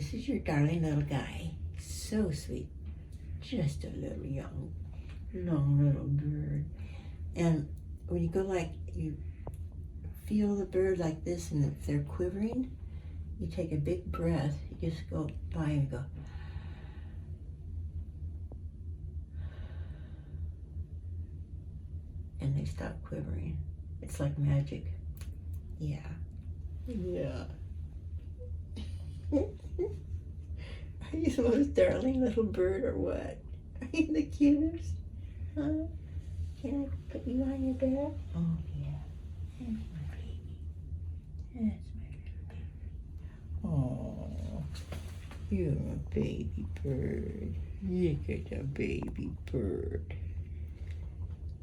this is your darling little guy. So sweet. Just a little young, long little bird. And when you go like, you feel the bird like this, and if they're quivering, you take a big breath. You just go by and go. And they stop quivering. It's like magic. Yeah. Yeah. Are you the most darling little bird or what? Are you the cutest? Huh? Can I put you on your back? Oh, yeah. That's my baby. That's my little baby. Oh, you're a baby bird. Look at the baby bird.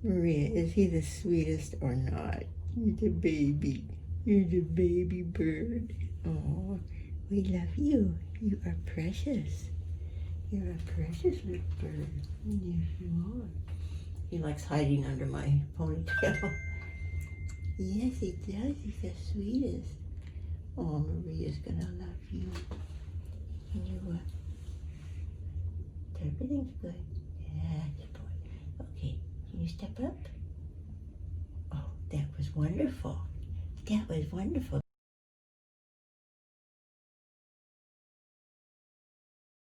Maria, is he the sweetest or not? You're the baby. You're the baby bird. Oh, we love you. You are precious. You're a precious little bird. Yes, you are. He likes hiding under my ponytail. Yes, he does. He's the sweetest. Oh, Maria's gonna love you. And you what? Everything's good. That's boy. Okay, can you step up? Oh, that was wonderful. That was wonderful.